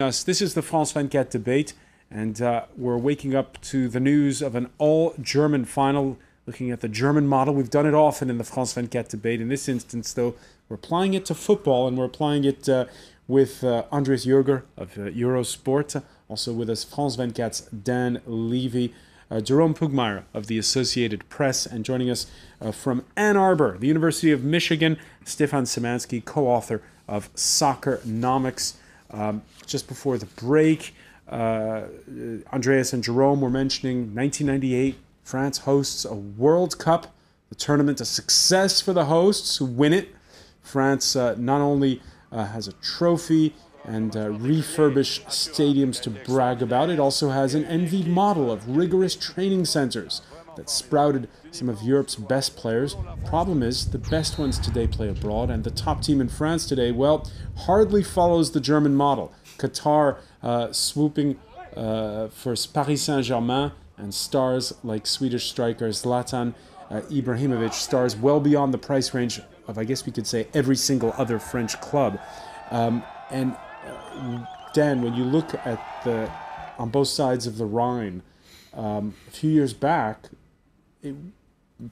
Us. This is the France 24 debate, and we're waking up to the news of an all-German final, looking at the German model. We've done it often in the France 24 debate. In this instance, though, we're applying it to football, and we're applying it with Andres Jürger of Eurosport, also with us France 24's Dan Levy, Jerome Pugmire of the Associated Press, and joining us from Ann Arbor, the University of Michigan, Stefan Szymanski, co-author of Soccernomics. Just before the break, Andreas and Jerome were mentioning 1998, France hosts a World Cup, the tournament a success for the hosts who win it. France not only has a trophy and refurbished stadiums to brag about, it also has an envied model of rigorous training centers that sprouted some of Europe's best players. Problem is, the best ones today play abroad, and the top team in France today, well, hardly follows the German model. Qatar swooping for Paris Saint-Germain, and stars like Swedish striker Zlatan Ibrahimovic, stars well beyond the price range of, I guess we could say, every single other French club. And Dan, when you look at on both sides of the Rhine, a few years back,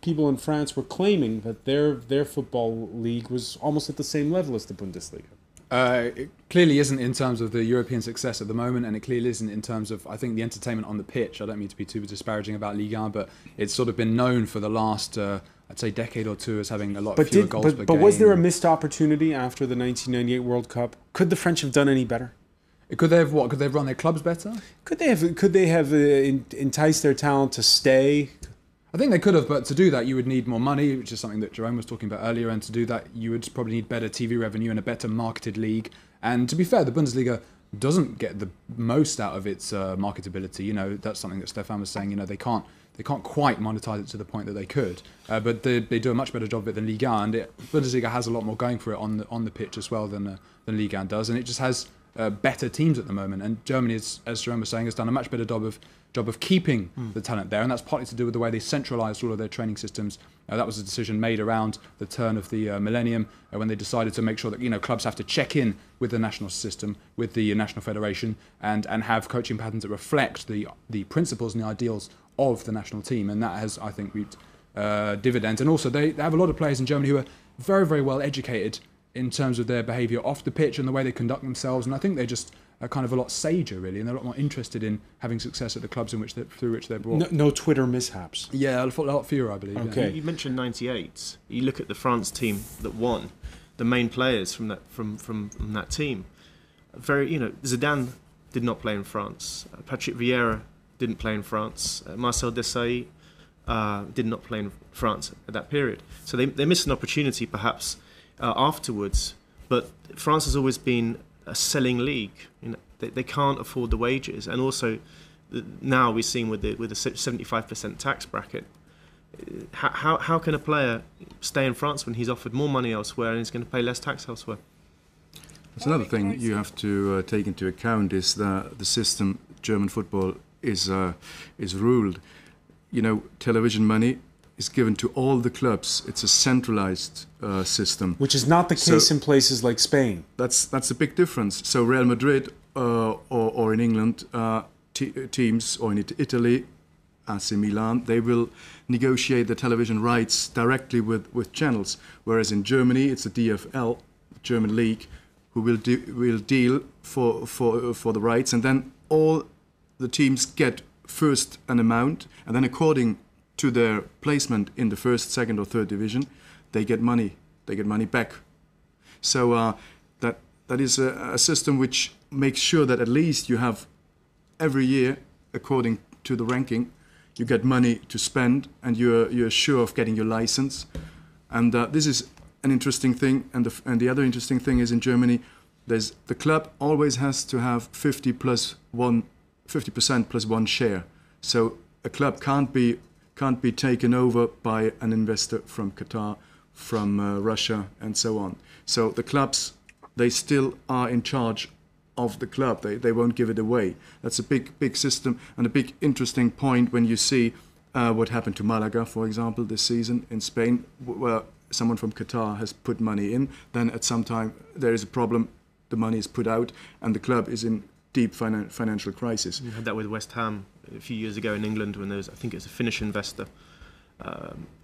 people in France were claiming that their football league was almost at the same level as the Bundesliga. It clearly isn't in terms of the European success at the moment, and it clearly isn't in terms of, I think, the entertainment on the pitch. I don't mean to be too disparaging about Ligue 1, but it's sort of been known for the last, I'd say, decade or two as having a lot fewer goals per game. But was there a missed opportunity after the 1998 World Cup? Could the French have done any better? Could they have what? Could they have run their clubs better? Could they have enticed their talent to stay? I think they could have, but to do that you would need more money, which is something that Jerome was talking about earlier, and to do that you would probably need better TV revenue and a better marketed league. And to be fair, the Bundesliga doesn't get the most out of its marketability. You know, that's something that Stefan was saying. You know, they can't quite monetize it to the point that they could, but they do a much better job of it than Ligue 1. And Bundesliga has a lot more going for it on the pitch as well than Ligue 1 does, and it just has better teams at the moment. And Germany, as Jerome was saying, has done a much better job of keeping the talent there, and that's partly to do with the way they centralised all of their training systems. That was a decision made around the turn of the millennium, when they decided to make sure that clubs have to check in with the national system, with the national federation, and have coaching patterns that reflect the principles and the ideals of the national team, and that has, I think, reaped dividends. And also, they have a lot of players in Germany who are very, very well educated in terms of their behaviour off the pitch and the way they conduct themselves, and I think they're just kind of a lot sager, really, and they're a lot more interested in having success at the clubs through which they're brought. No Twitter mishaps. Yeah, a lot fewer, I believe. Okay. Yeah. You mentioned '98. You look at the France team that won. The main players from that team, Zidane did not play in France. Patrick Vieira didn't play in France. Marcel Desailly did not play in France at that period. So they missed an opportunity, perhaps, afterwards. But France has always been a selling league. They can't afford the wages, and also now we're seeing with the 75% tax bracket. How can a player stay in France when he's offered more money elsewhere and he's going to pay less tax elsewhere? That's another thing you have to take into account, is that the system German football is ruled. Television money is given to all the clubs. It's a centralized system, which is not the case in places like Spain. That's a big difference. So Real Madrid or in England, teams, or in Italy, AC Milan, they will negotiate the television rights directly with channels, whereas in Germany it's the DFL, German league, who will deal for the rights, and then all the teams get first an amount, and then according to their placement in the first, second, or third division, they get money. They get money back. So that is a system which makes sure that at least you have every year, according to the ranking, you get money to spend, and you're sure of getting your license. And this is an interesting thing. And the other interesting thing is, in Germany, the club always has to have 50% plus one share. So a club can't be taken over by an investor from Qatar, from Russia, and so on. So the clubs, they still are in charge of the club. They won't give it away. That's a big system, and a big interesting point when you see what happened to Malaga, for example, this season in Spain, where someone from Qatar has put money in. Then at some time there is a problem, the money is put out, and the club is in deep financial crisis. We had that with West Ham a few years ago in England when there was, I think it's a Finnish investor,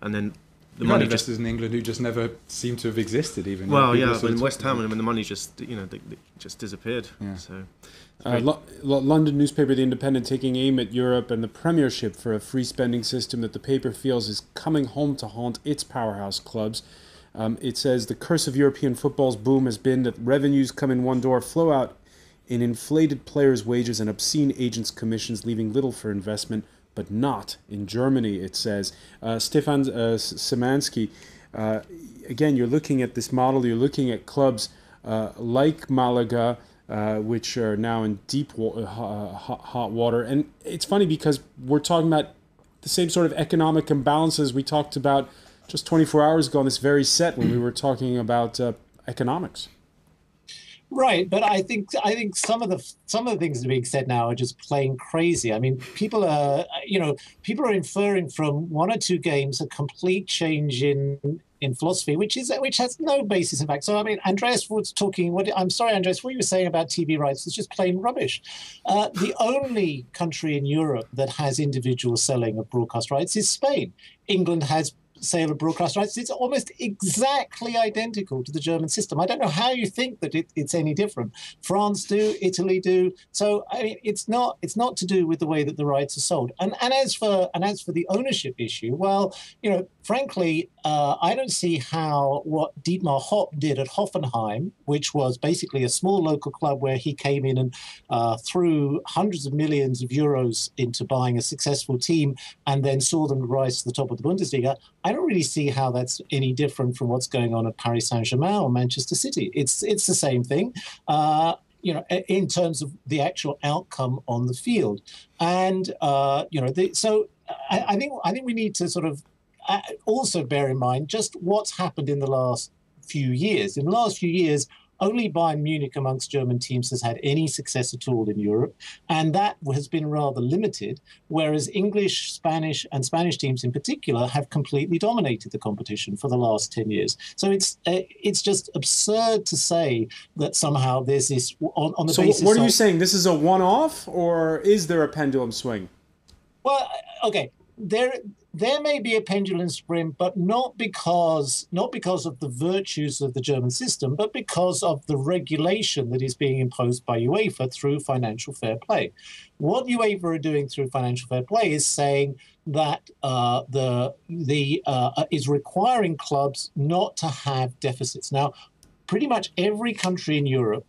and then the money investors in England who just never seem to have existed even. Well, yeah, but in West Ham, when the money just they just disappeared. Yeah. So. London newspaper The Independent taking aim at Europe and the Premiership for a free spending system that the paper feels is coming home to haunt its powerhouse clubs. It says the curse of European football's boom has been that revenues come in one door, flow out in inflated players' wages and obscene agents' commissions, leaving little for investment, but not in Germany, it says. Stefan Szymanski, again, you're looking at this model, you're looking at clubs like Malaga, which are now in deep hot water. And it's funny because we're talking about the same sort of economic imbalances we talked about just 24 hours ago on this very set when we were talking about economics. Right, but I think some of the things that are being said now are just plain crazy. I mean, people are inferring from one or two games a complete change in philosophy, which has no basis in fact. So I mean, Andreas was talking. I'm sorry, Andreas, what you were saying about TV rights was just plain rubbish. The only country in Europe that has individual selling of broadcast rights is Spain. England has sale of broadcast rights. It's almost exactly identical to the German system. I don't know how you think that it's any different. France do, Italy do. So I mean, it's not to do with the way that the rights are sold. And as for the ownership issue, well, frankly, I don't see how what Dietmar Hopp did at Hoffenheim, which was basically a small local club where he came in and threw hundreds of millions of euros into buying a successful team and then saw them rise to the top of the Bundesliga. I don't really see how that's any different from what's going on at Paris Saint-Germain or Manchester City. It's the same thing. In terms of the actual outcome on the field, and so I think we need to sort of also bear in mind just what's happened in the last few years. In the last few years, only Bayern Munich amongst German teams has had any success at all in Europe, and that has been rather limited, whereas English, Spanish, and Spanish teams in particular have completely dominated the competition for the last 10 years. So it's just absurd to say that somehow there's this on the basis. So what are you saying? This is a one-off, or is there a pendulum swing? Well, okay, there may be a pendulum swing, but not because of the virtues of the German system, but because of the regulation that is being imposed by UEFA through financial fair play. What UEFA are doing through financial fair play is saying that is requiring clubs not to have deficits. Now, pretty much every country in Europe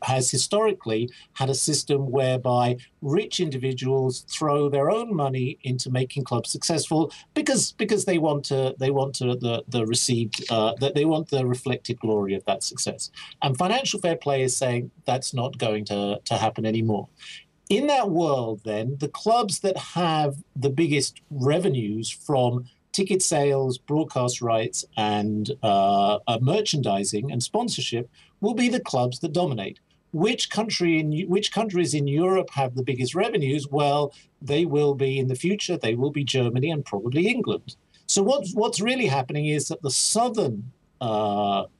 has historically had a system whereby rich individuals throw their own money into making clubs successful because they want the reflected glory of that success. And financial fair play is saying that's not going to happen anymore. In that world, then, the clubs that have the biggest revenues from ticket sales, broadcast rights, and merchandising and sponsorship will be the clubs that dominate. Which countries in Europe have the biggest revenues? Well, they will be in the future. They will be Germany and probably England. So what's really happening is that the southern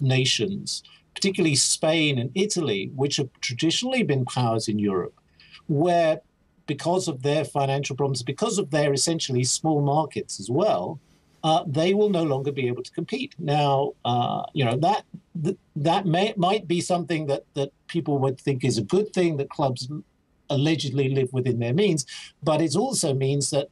nations, particularly Spain and Italy, which have traditionally been powers in Europe, where because of their financial problems, because of their essentially small markets as well, they will no longer be able to compete. Now, that might be something that people would think is a good thing, that clubs allegedly live within their means, but it also means that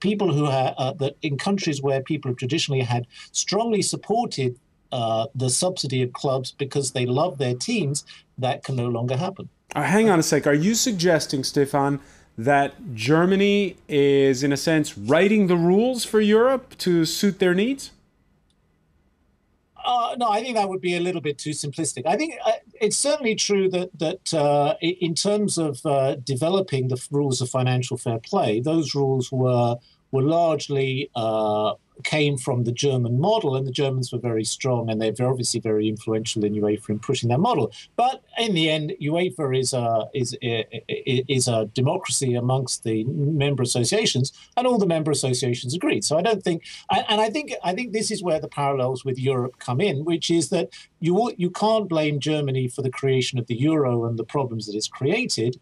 people who that in countries where people have traditionally had strongly supported the subsidy of clubs because they love their teams, that can no longer happen. Hang on a sec. Are you suggesting, Stefan, that Germany is, in a sense, writing the rules for Europe to suit their needs? No, I think that would be a little bit too simplistic. I think it's certainly true that in terms of developing the rules of financial fair play, those rules were largely came from the German model, and the Germans were very strong, and they're obviously very influential in UEFA in pushing that model. But in the end, UEFA is a democracy amongst the member associations, and all the member associations agreed. So I don't think, and I think this is where the parallels with Europe come in, which is that you can't blame Germany for the creation of the euro and the problems that it's created.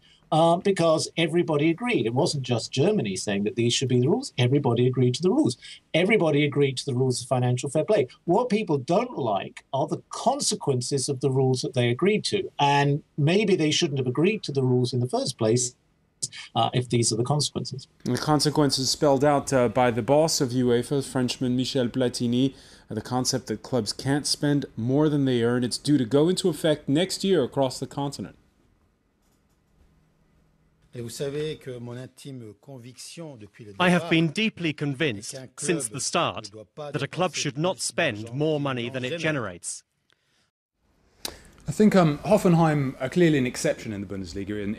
Because everybody agreed. It wasn't just Germany saying that these should be the rules. Everybody agreed to the rules. Everybody agreed to the rules of financial fair play. What people don't like are the consequences of the rules that they agreed to. And maybe they shouldn't have agreed to the rules in the first place if these are the consequences. And the consequences spelled out by the boss of UEFA, Frenchman Michel Platini, the concept that clubs can't spend more than they earn. It's due to go into effect next year across the continent. I have been deeply convinced since the start that a club should not spend more money than it generates. I think Hoffenheim are clearly an exception in the Bundesliga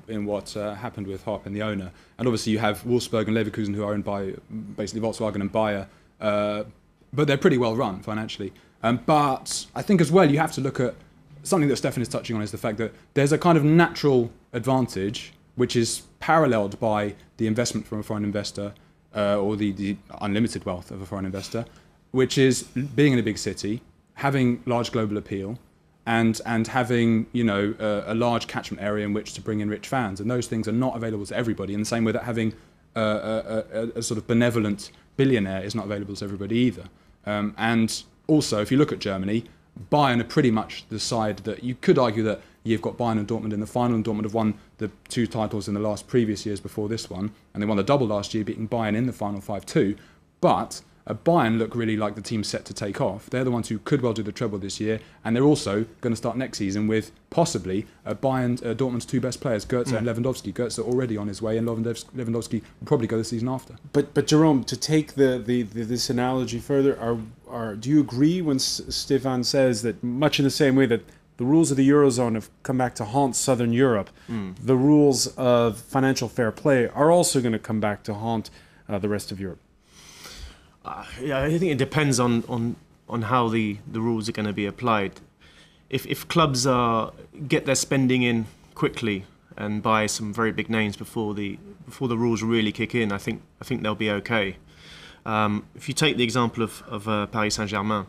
in what happened with Hopp and the owner. And obviously you have Wolfsburg and Leverkusen, who are owned by basically Volkswagen and Bayer, but they're pretty well run financially. But I think as well you have to look at something that Stefan is touching on, is the fact that there's a kind of natural advantage which is paralleled by the investment from a foreign investor or the unlimited wealth of a foreign investor, which is being in a big city, having large global appeal, and having, you know, a large catchment area in which to bring in rich fans. And those things are not available to everybody, in the same way that having a sort of benevolent billionaire is not available to everybody either. And also, if you look at Germany, Bayern are pretty much the side that you could argue that you've got Bayern and Dortmund in the final, and Dortmund have won the 2 titles in the last previous years before this one, and they won the double last year, beating Bayern in the final 5-2. But Bayern look really like the team set to take off. They're the ones who could well do the treble this year, and they're also going to start next season with possibly Dortmund's 2 best players, Götze and Lewandowski. Götze already on his way, and Lewandowski will probably go the season after. But Jerome, to take this analogy further, do you agree when Stefan says that, much in the same way that the rules of the Eurozone have come back to haunt Southern Europe, the rules of financial fair play are also going to come back to haunt the rest of Europe? Yeah, I think it depends on how the rules are going to be applied. If clubs get their spending in quickly and buy some very big names before the rules really kick in, I think they'll be okay. If you take the example of Paris Saint-Germain,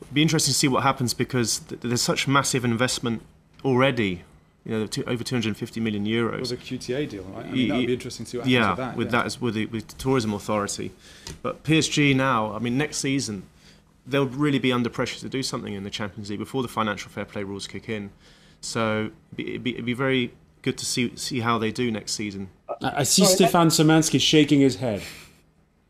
it'd be interesting to see what happens, because there's such massive investment already. You know, over 250 million euros. It was a QTA deal, right? I mean, that would be interesting to see what happens with that. With the tourism authority. But PSG now, I mean, next season, they'll really be under pressure to do something in the Champions League before the financial fair play rules kick in. So it'd be very good to see how they do next season. I see Stefan Szymanski shaking his head.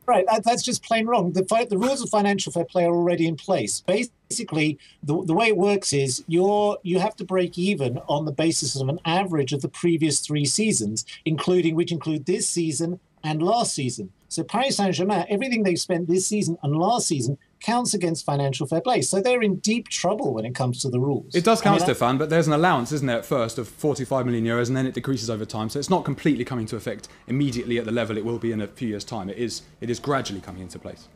Right, that's just plain wrong. The rules of financial fair play are already in place. Basically, the way it works is you have to break even on the basis of an average of the previous 3 seasons, which include this season and last season. So Paris Saint-Germain, everything they've spent this season and last season counts against financial fair play. So they're in deep trouble when it comes to the rules. It does count, Stefan, but there's an allowance, isn't there, at first of 45 million euros, and then it decreases over time. So it's not completely coming into effect immediately at the level it will be in a few years' time. It is gradually coming into place.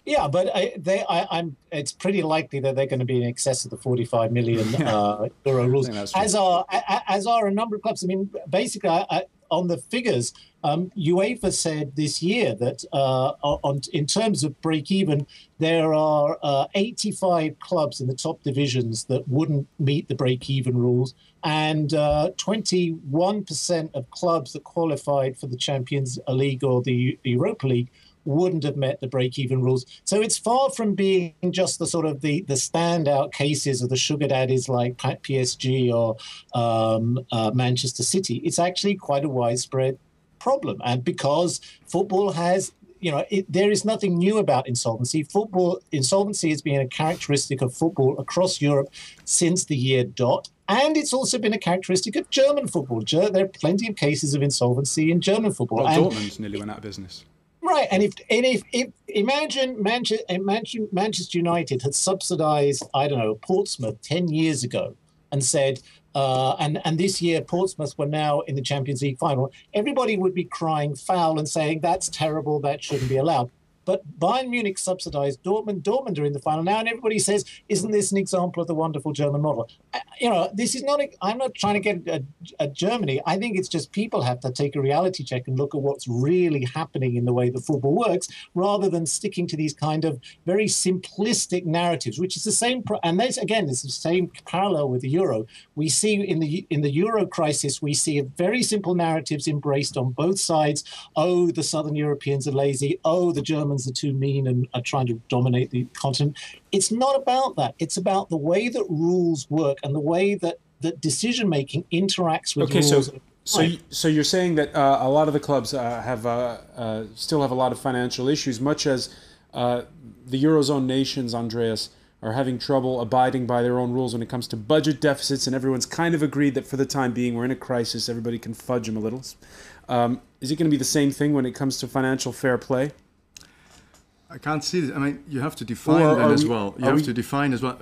Yeah, but it's pretty likely that they're going to be in excess of the 45 million euro rules, as are a number of clubs. I mean, basically, on the figures, UEFA said this year that in terms of break-even, there are 85 clubs in the top divisions that wouldn't meet the break-even rules, and 21% of clubs that qualified for the Champions League or the Europa League wouldn't have met the break-even rules. So it's far from being just the sort of the standout cases of the sugar daddies like PSG or Manchester City. It's actually quite a widespread problem. And because football has, there is nothing new about insolvency. Insolvency has been a characteristic of football across Europe since the year dot. And it's also been a characteristic of German football. There are plenty of cases of insolvency in German football. Well, Dortmund nearly went out of business. Right, and if imagine Manchester United had subsidised, I don't know, Portsmouth 10 years ago, and said, and this year Portsmouth were now in the Champions League final, everybody would be crying foul and saying that's terrible, that shouldn't be allowed. But Bayern Munich subsidized Dortmund. Dortmund are in the final now, and everybody says, isn't this an example of the wonderful German model? This is not, I'm not trying to get at Germany. I think it's just people have to take a reality check and look at what's really happening in the way that football works, rather than sticking to these kind of very simplistic narratives, which is the same. And there's the same parallel with the Euro. We see in the Euro crisis, we see very simple narratives embraced on both sides. Oh, the Southern Europeans are lazy. Oh, the Germans are too mean and are trying to dominate the continent. It's not about that. It's about the way that rules work and the way that decision-making interacts with rules. So you're saying that a lot of the clubs still have a lot of financial issues, much as the Eurozone nations, Andreas, are having trouble abiding by their own rules when it comes to budget deficits, and everyone's kind of agreed that for the time being we're in a crisis, everybody can fudge them a little. Is it going to be the same thing when it comes to financial fair play? I can't see this. I mean, you have to define that as well. You have to define as well.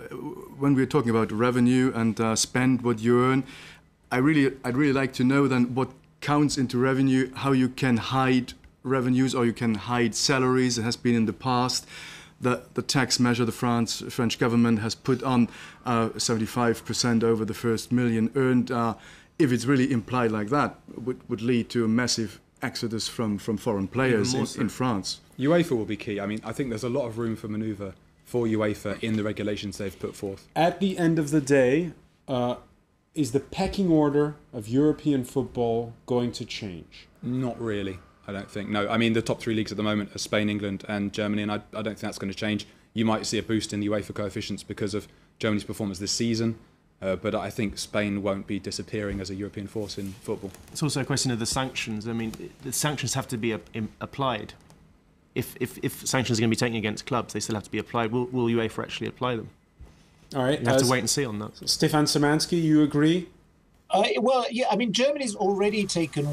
When we're talking about revenue and spend what you earn, I'd really like to know then what counts into revenue, how you can hide revenues or you can hide salaries. It has been in the past. The tax measure the French government has put on 75% over the first million earned, if it's really implied like that, would lead to a massive exodus from foreign players in France. UEFA will be key. I mean, I think there's a lot of room for manoeuvre for UEFA in the regulations they've put forth. At the end of the day, is the pecking order of European football going to change? Not really. I don't think. No, I mean, the top three leagues at the moment are Spain, England and Germany, and I don't think that's going to change. You might see a boost in the UEFA coefficients because of Germany's performance this season, but I think Spain won't be disappearing as a European force in football. It's also a question of the sanctions. I mean, the sanctions have to be applied. If sanctions are going to be taken against clubs, they still have to be applied. Will UEFA actually apply them? All right. You have to wait and see on that. Stefan Szymanski, you agree? Well, yeah, I mean, Germany's already taken a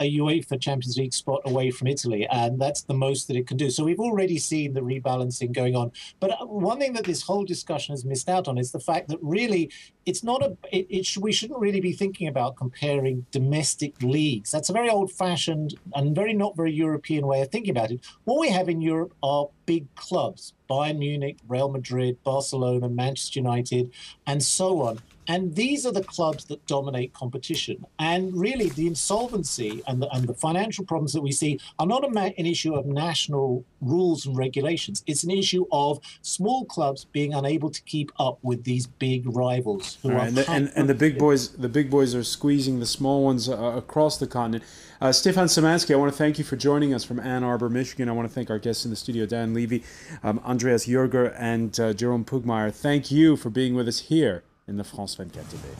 UEFA Champions League spot away from Italy, and that's the most that it can do. So we've already seen the rebalancing going on. But one thing that this whole discussion has missed out on is the fact that really it's not we shouldn't really be thinking about comparing domestic leagues. That's a very old-fashioned and not very European way of thinking about it. What we have in Europe are big clubs: Bayern Munich, Real Madrid, Barcelona, Manchester United, and so on. And these are the clubs that dominate competition. And really, the insolvency and the financial problems that we see are not an issue of national rules and regulations. It's an issue of small clubs being unable to keep up with these big rivals. And the big boys are squeezing the small ones across the continent. Stefan Szymanski, I want to thank you for joining us from Ann Arbor, Michigan. I want to thank our guests in the studio, Dan Levy, Andreas Jürger, and Jerome Pugmeier. Thank you for being with us here in the France 24 debate.